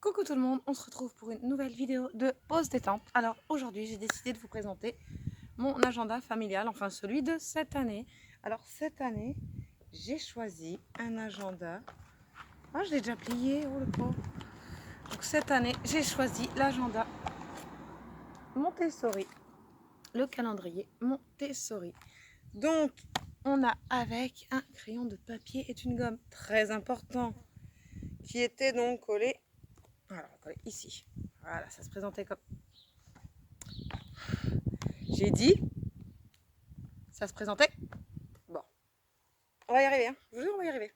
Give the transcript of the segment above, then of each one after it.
Coucou tout le monde, on se retrouve pour une nouvelle vidéo de pause détente. Alors aujourd'hui j'ai décidé de vous présenter mon agenda familial, enfin celui de cette année. Alors cette année j'ai choisi un agenda, je l'ai déjà plié, oh le pauvre. Donc cette année j'ai choisi l'agenda Montessori, le calendrier Montessori. Donc on a avec un crayon de papier et une gomme très important qui était donc collé, voilà, collé ici. Voilà, ça se présentait comme... J'ai dit, ça se présentait. Bon, on va y arriver, hein. Je vous jure, on va y arriver.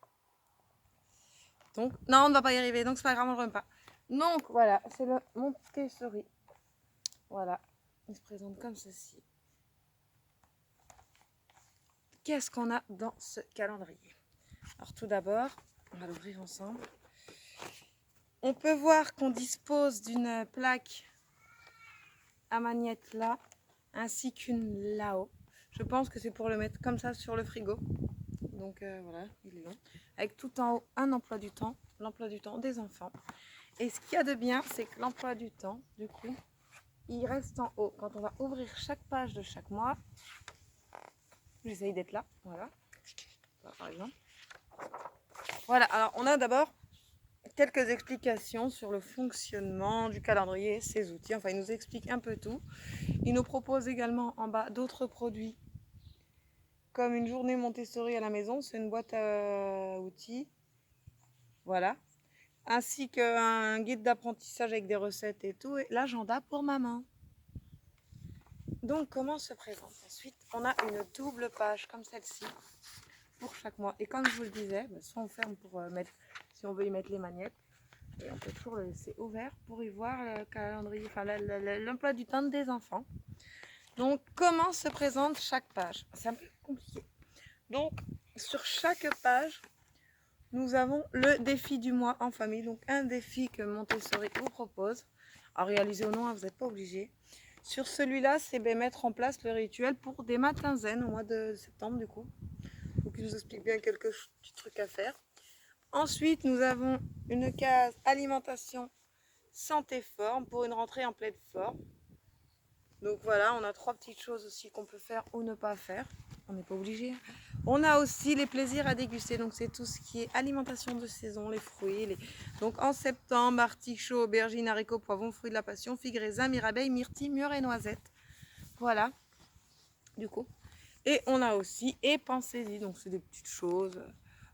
Donc, non, on ne va pas y arriver, donc c'est pas grave, on ne remet pas. Donc, voilà, c'est le Montessori. Voilà, il se présente comme ceci. Qu'est-ce qu'on a dans ce calendrier? Alors, tout d'abord, on va l'ouvrir ensemble. On peut voir qu'on dispose d'une plaque à magnette là, ainsi qu'une là-haut. Je pense que c'est pour le mettre comme ça sur le frigo. Donc voilà, il est long. Avec tout en haut un emploi du temps, l'emploi du temps des enfants. Et ce qu'il y a de bien, c'est que l'emploi du temps, du coup, il reste en haut. Quand on va ouvrir chaque page de chaque mois, j'essaye d'être là, voilà, par exemple. Voilà, alors on a d'abord quelques explications sur le fonctionnement du calendrier, ses outils. Enfin, il nous explique un peu tout. Il nous propose également en bas d'autres produits, comme une journée Montessori à la maison. C'est une boîte à outils. Voilà. Ainsi qu'un guide d'apprentissage avec des recettes et tout, et l'agenda pour maman. Donc, comment se présente ensuite? On a une double page comme celle-ci pour chaque mois. Et comme je vous le disais, soit on ferme pour mettre, si on veut y mettre les magnettes, et on peut toujours le laisser ouvert pour y voir le calendrier, enfin l'emploi du temps des enfants. Donc, comment se présente chaque page? C'est un peu compliqué. Donc, sur chaque page, nous avons le défi du mois en famille. Donc, un défi que Montessori vous propose. À réaliser ou non, vous n'êtes pas obligé. Sur celui-là, c'est mettre en place le rituel pour des matins zen au mois de septembre, du coup. Donc, il nous explique bien quelques petits trucs à faire. Ensuite, nous avons une case alimentation, santé, forme pour une rentrée en pleine forme. Donc voilà, on a trois petites choses aussi qu'on peut faire ou ne pas faire. On n'est pas obligé. On a aussi les plaisirs à déguster. Donc c'est tout ce qui est alimentation de saison, les fruits. Donc en septembre, artichauts, aubergines, haricots, poivrons, fruits de la passion, figues, raisins, mirabelles, myrtilles, mûres et noisettes. Voilà, du coup. Et on a aussi, et pensez-y, donc c'est des petites choses.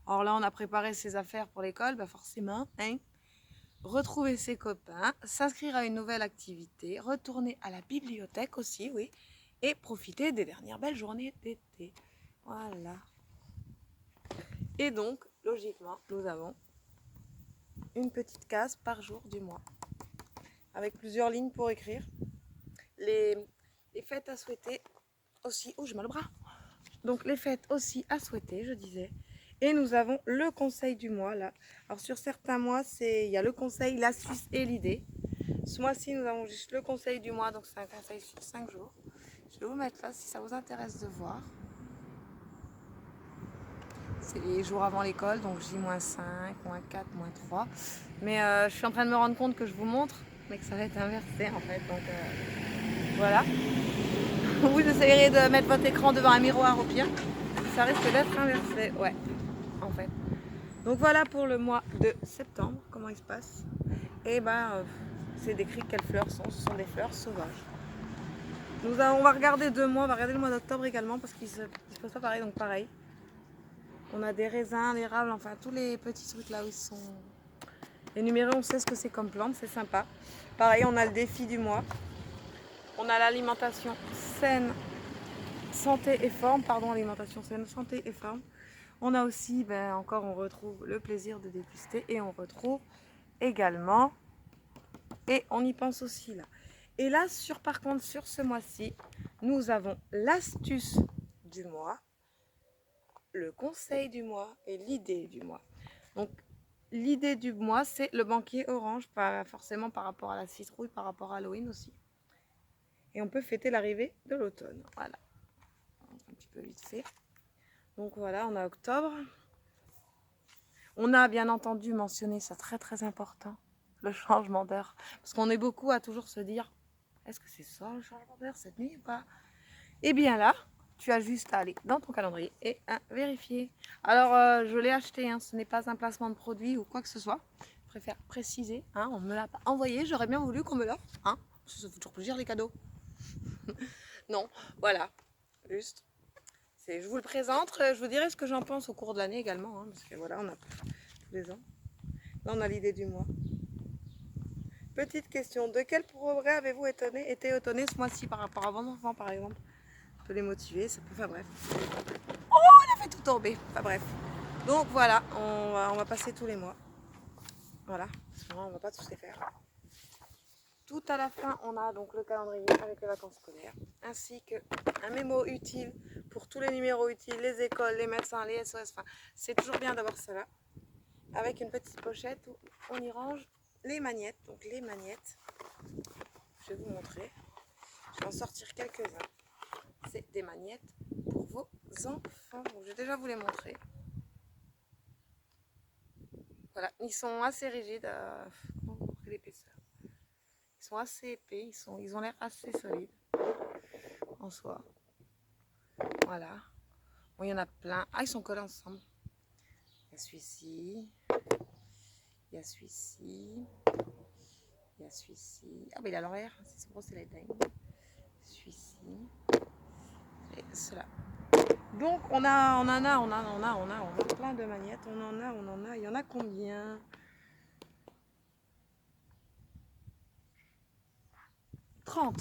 Alors là, on a préparé ses affaires pour l'école, forcément, hein. Retrouver ses copains, s'inscrire à une nouvelle activité, retourner à la bibliothèque aussi, oui, et profiter des dernières belles journées d'été. Voilà. Et donc, logiquement, nous avons une petite case par jour du mois, avec plusieurs lignes pour écrire. Les fêtes à souhaiter aussi. Oh, j'ai mal au bras. Donc, les fêtes aussi à souhaiter, je disais. Et nous avons le conseil du mois, là. Alors, sur certains mois, il y a le conseil, l'astuce et l'idée. Ce mois-ci, nous avons juste le conseil du mois, donc c'est un conseil sur 5 jours. Je vais vous mettre là si ça vous intéresse de voir. C'est les jours avant l'école, donc J-5, -4, -3. Mais je suis en train de me rendre compte que je vous montre, mais que ça va être inversé en fait. Donc voilà. Vous essayerez de mettre votre écran devant un miroir au pire. Ça risque d'être inversé, ouais, en fait. Donc voilà pour le mois de septembre, comment il se passe. Et c'est décrit quelles fleurs sont. Ce sont des fleurs sauvages. On va regarder 2 mois, on va regarder le mois d'octobre également parce qu'il se passe pas pareil, donc pareil. On a des raisins, l'érable, enfin tous les petits trucs là où ils sont énumérés, on sait ce que c'est comme plante, c'est sympa. Pareil, on a le défi du mois. On a l'alimentation saine, santé et forme, pardon, alimentation saine, santé et forme. On a aussi, encore on retrouve le plaisir de déguster et on retrouve également, et on y pense aussi là. Et là, par contre, sur ce mois-ci, nous avons l'astuce du mois, le conseil du mois et l'idée du mois. Donc, l'idée du mois, c'est le banquier orange, pas forcément par rapport à la citrouille, par rapport à Halloween aussi. Et on peut fêter l'arrivée de l'automne. Voilà. Un petit peu vite fait. Donc voilà, on a octobre. On a bien entendu mentionné ça, très très important, le changement d'heure. Parce qu'on est beaucoup à toujours se dire, est-ce que c'est ça le changement d'heure cette nuit ou pas? Et bien là, tu as juste à aller dans ton calendrier et à vérifier. Alors, je l'ai acheté, hein, ce n'est pas un placement de produit ou quoi que ce soit. Je préfère préciser, hein, on ne me l'a pas envoyé, j'aurais bien voulu qu'on me l'offre. Hein, ça fait toujours plaisir les cadeaux. Non, voilà, juste. Je vous le présente, je vous dirai ce que j'en pense au cours de l'année également, hein, parce que voilà, on a tous les ans. Là, on a l'idée du mois. Petite question, de quel progrès avez-vous été étonné ce mois-ci par rapport à vos enfants, par exemple? Ça peut les motiver, ça peut, enfin bref. Oh, on a fait tout tomber, enfin bref. Donc voilà, on va passer tous les mois. Voilà, sinon on va pas tous les faire. Tout à la fin, on a donc le calendrier avec les vacances scolaires, ainsi qu'un mémo utile pour tous les numéros utiles, les écoles, les médecins, les SOS. Enfin, c'est toujours bien d'avoir ça là, avec une petite pochette où on y range les magnettes. Donc les magnettes, je vais vous montrer. Je vais en sortir quelques-uns. C'est des magnettes pour vos enfants. Donc, je vais déjà vous les montrer. Voilà, ils sont assez rigides. Comment vous montrer l'épaisseur? Ils sont assez épais, ils ont l'air assez solides en soi. Voilà. Bon, il y en a plein. Ah, ils sont collés ensemble. Il y a celui-ci. Il y a celui-ci. Il y a celui-ci. Ah, bah il a l'envers. C'est gros, c'est la taille. Celui-ci. Et cela. Donc, on a plein de magnettes. On en a. Il y en a combien?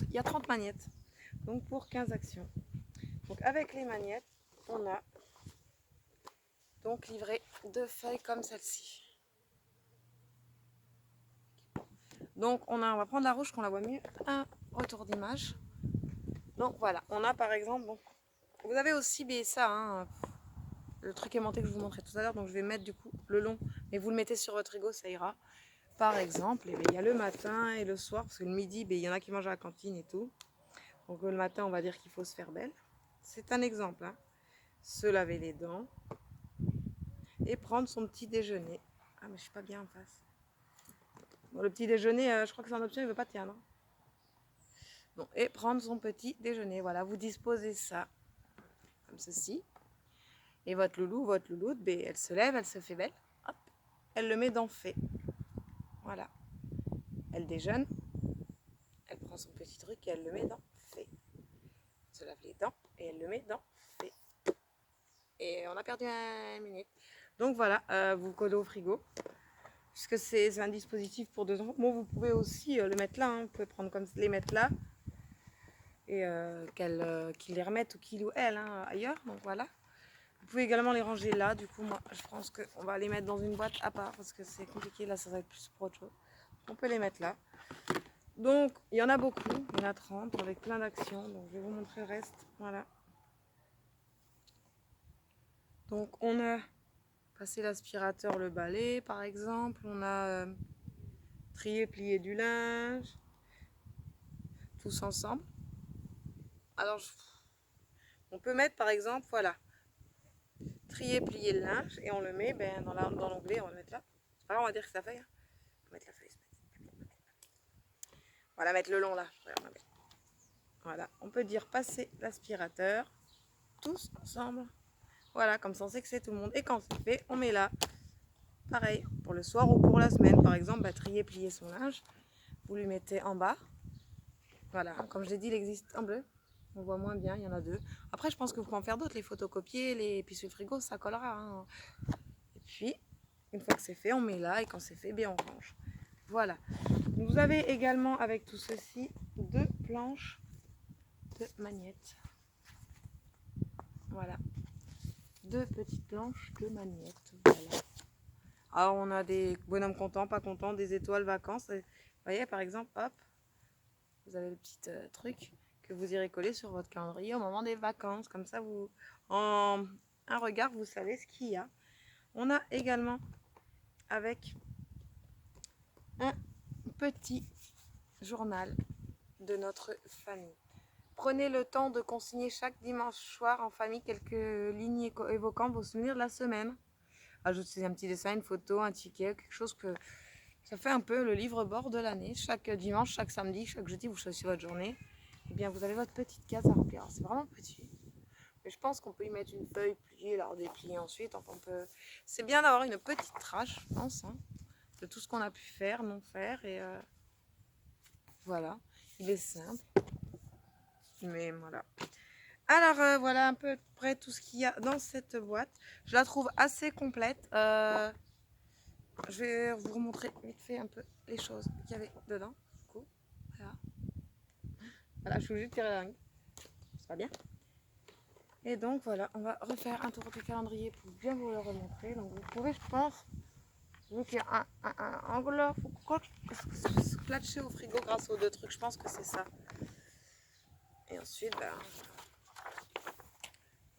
Il y a 30 magnettes. Donc, pour 15 actions. Donc, avec les magnettes, on a donc livré 2 feuilles comme celle-ci. Donc on va prendre la rouge qu'on la voit mieux. Un retour d'image. Donc voilà, on a par exemple, bon, vous avez aussi ça, hein, le truc aimanté que je vous montrais tout à l'heure. Donc je vais mettre du coup le long, mais vous le mettez sur votre ego, ça ira. Par exemple, il y a le matin et le soir, parce que le midi, il y en a qui mangent à la cantine et tout. Donc le matin, on va dire qu'il faut se faire belle. C'est un exemple, hein. Se laver les dents et prendre son petit déjeuner. Ah mais je suis pas bien en face. Bon, le petit déjeuner, je crois que c'est en option, il ne veut pas tiens, non? Bon, et prendre son petit déjeuner. Voilà, vous disposez ça comme ceci. Et votre louloute, elle se lève, elle se fait belle. Hop, elle le met dans fait. Voilà. Elle déjeune. Elle prend son petit truc et elle le met dans fait. Elle se lave les dents et elle le met dans fait. Et on a perdu 1 minute. Donc voilà, vous collez au frigo. Puisque c'est un dispositif pour 2 ans. Bon, vous pouvez aussi le mettre là. Hein. Vous pouvez prendre comme les mettre là. Et qu'ils les remettent ou qu'il ou elle hein, ailleurs. Donc voilà. Vous pouvez également les ranger là. Du coup, moi, je pense qu'on va les mettre dans une boîte à part parce que c'est compliqué. Là, ça va être plus pour autre chose. On peut les mettre là. Donc, il y en a beaucoup. Il y en a 30 avec plein d'actions. Donc, je vais vous montrer le reste. Voilà. Donc, on a passé l'aspirateur, le balai, par exemple. On a trié, plié du linge. Tous ensemble. Alors, on peut mettre, par exemple, voilà. Trier, plier le linge et on le met dans l'onglet, on va le mettre là. C'est pas grave, on va dire que c'est la feuille. Hein. On va mettre la feuille. On va la mettre le long là. Voilà, on peut dire passer l'aspirateur tous ensemble. Voilà, comme ça on sait que c'est tout le monde. Et quand c'est fait, on met là. Pareil, pour le soir ou pour la semaine. Par exemple, trier, plier son linge. Vous lui mettez en bas. Voilà, comme je l'ai dit, il existe en bleu. On voit moins bien, il y en a 2. Après, je pense que vous pouvez en faire d'autres, les photocopier, et puis sur le frigo, ça collera. Hein. Et puis, une fois que c'est fait, on met là, et quand c'est fait, on range. Voilà. Vous avez également, avec tout ceci, 2 planches de magnettes. Voilà. 2 petites planches de magnettes. Voilà. Alors, on a des bonhommes contents, pas contents, des étoiles, vacances. Vous voyez, par exemple, hop, vous avez le petit truc que vous irez coller sur votre calendrier au moment des vacances. Comme ça, vous, en un regard, vous savez ce qu'il y a. On a également avec un petit journal de notre famille. Prenez le temps de consigner chaque dimanche soir en famille quelques lignes évoquant vos souvenirs de la semaine. Ajoutez un petit dessin, une photo, un ticket, quelque chose que Ça fait un peu le livre-bord de l'année. Chaque dimanche, chaque samedi, chaque jeudi, vous choisissez votre journée. Et bien, vous avez votre petite case à remplir. C'est vraiment petit. Mais je pense qu'on peut y mettre une feuille pliée, la redéplier ensuite. Enfin, c'est bien d'avoir une petite trace, je pense, hein, de tout ce qu'on a pu faire, non faire. Et voilà, il est simple. Mais voilà. Alors, voilà un peu près tout ce qu'il y a dans cette boîte. Je la trouve assez complète. Je vais vous remontrer vite fait un peu les choses qu'il y avait dedans. Cool. Voilà. Voilà, je suis obligée de tirer la langue. Ça va bien. Et donc voilà, on va refaire un tour du calendrier pour bien vous le remontrer. Donc vous pouvez, je pense, vu qu'il y a un enveloppe ou quoi, se clatcher au frigo grâce aux deux trucs. Je pense que c'est ça. Et ensuite, ben,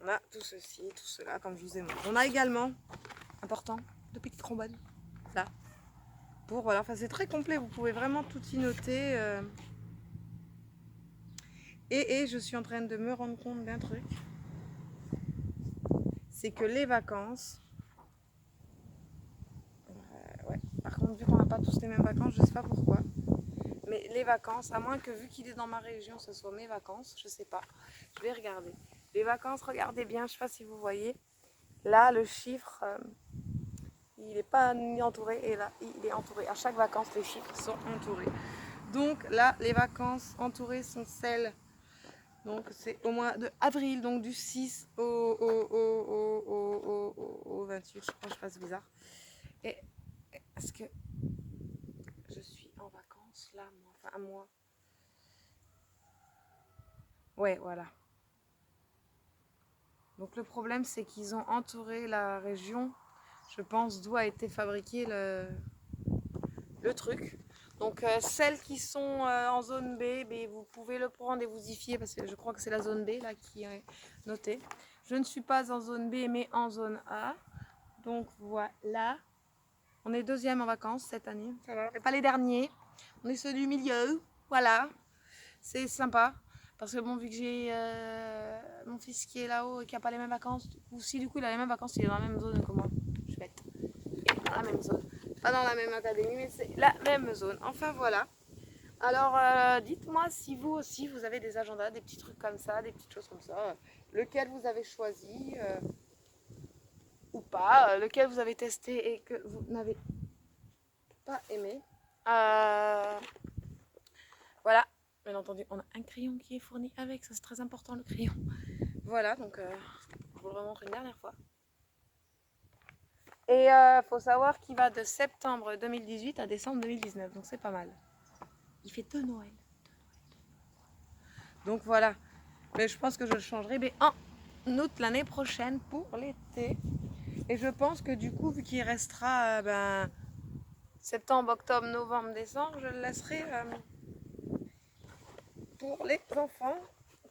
on a tout ceci, tout cela, comme je vous ai montré. On a également, important, de petites trombones. Là. Pour, voilà, enfin c'est très complet, vous pouvez vraiment tout y noter. Et je suis en train de me rendre compte d'un truc. C'est que les vacances, ouais, par contre vu qu'on n'a pas tous les mêmes vacances, je sais pas pourquoi, mais les vacances, à moins que vu qu'il est dans ma région, ce soit mes vacances, je sais pas, je vais regarder. Les vacances, regardez bien, je sais pas si vous voyez, là le chiffre, il n'est pas entouré, et là il est entouré. À chaque vacances, les chiffres sont entourés. Donc là, les vacances entourées sont celles, donc c'est au mois de avril, donc du 6 au 28, je crois, je fasse bizarre. Et est-ce que je suis en vacances là, moi, enfin un mois? Ouais, voilà. Donc le problème, c'est qu'ils ont entouré la région, je pense, d'où a été fabriqué le truc. Donc celles qui sont en zone B, vous pouvez le prendre et vous y fier parce que je crois que c'est la zone B là qui est notée. Je ne suis pas en zone B mais en zone A. Donc voilà. On est deuxième en vacances cette année. Ça va. Et pas les derniers. On est ceux du milieu. Voilà. C'est sympa. Parce que bon, vu que j'ai mon fils qui est là-haut et qui n'a pas les mêmes vacances, ou si du coup il a les mêmes vacances, il est dans la même zone que moi. Je suis bête. Il est dans la même zone. Pas dans la même académie, mais c'est la même zone. Enfin voilà. Alors dites-moi si vous aussi vous avez des agendas, des petits trucs comme ça, des petites choses comme ça. Lequel vous avez choisi ou pas, lequel vous avez testé et que vous n'avez pas aimé. Voilà, bien entendu, on a un crayon qui est fourni avec, ça c'est très important le crayon. Voilà, donc je vous le remontre une dernière fois. Et faut savoir qu'il va de septembre 2018 à décembre 2019, donc c'est pas mal. Il fait deux Noël. Donc voilà, mais je pense que je le changerai mais en août l'année prochaine pour l'été. Et je pense que du coup, vu qu'il restera septembre, octobre, novembre, décembre, je le laisserai pour les enfants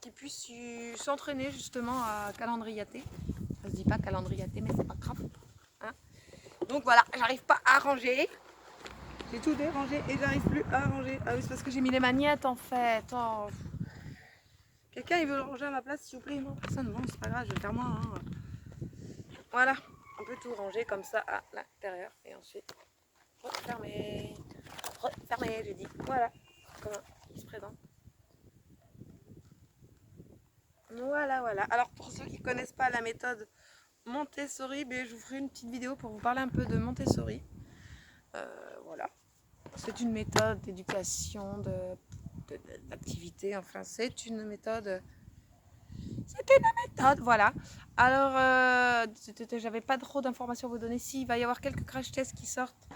qui puissent s'entraîner justement à calendriater. Ça se dit pas calendriater, mais c'est pas grave. Hein. Donc voilà, j'arrive pas à ranger. J'ai tout dérangé et j'arrive plus à ranger. Ah oui, c'est parce que j'ai mis les magnettes en fait. Oh. Quelqu'un il veut le ranger à ma place s'il vous plaît? Non, personne. Bon, c'est pas grave, je vais faire moi. Hein. Voilà, on peut tout ranger comme ça à l'intérieur et ensuite refermer. Refermer, j'ai dit. Voilà, comment il se présente. Voilà, voilà. Alors pour ceux qui ne connaissent pas la méthode Montessori, je vous ferai une petite vidéo pour vous parler un peu de Montessori. Voilà. C'est une méthode d'éducation, d'activité, enfin c'est une méthode. Voilà. Alors, j'avais pas trop d'informations à vous donner. Si, il va y avoir quelques crash tests qui sortent.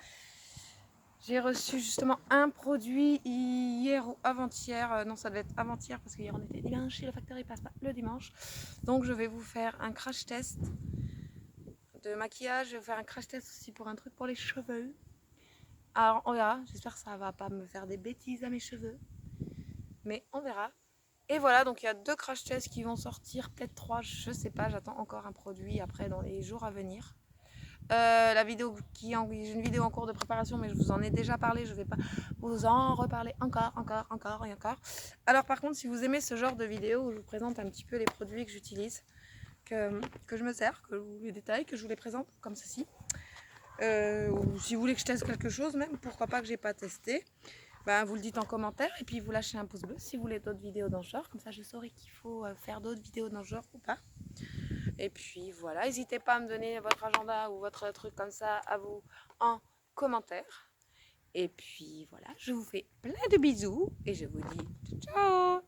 J'ai reçu justement un produit hier ou avant-hier. Non, ça devait être avant-hier parce qu'hier on était dimanche et le facteur il passe pas le dimanche. Donc je vais vous faire un crash test de maquillage. Je vais vous faire un crash test aussi pour un truc pour les cheveux. Alors on verra. J'espère que ça va pas me faire des bêtises à mes cheveux. Mais on verra. Et voilà, donc il y a 2 crash tests qui vont sortir, peut-être 3, je sais pas, j'attends encore un produit après dans les jours à venir. La vidéo j'ai une vidéo en cours de préparation, mais je vous en ai déjà parlé, je vais pas vous en reparler encore. Alors par contre, si vous aimez ce genre de vidéo où je vous présente un petit peu les produits que j'utilise, que je me sers, que je vous les détaille, que je vous les présente comme ceci, ou si vous voulez que je teste quelque chose même, pourquoi pas que j'ai pas testé, ben, vous le dites en commentaire et puis vous lâchez un pouce bleu si vous voulez d'autres vidéos dans ce genre, comme ça je saurai qu'il faut faire d'autres vidéos dans ce genre ou pas. Et puis voilà, n'hésitez pas à me donner votre agenda ou votre truc comme ça à vous en commentaire. Et puis voilà, je vous fais plein de bisous et je vous dis ciao.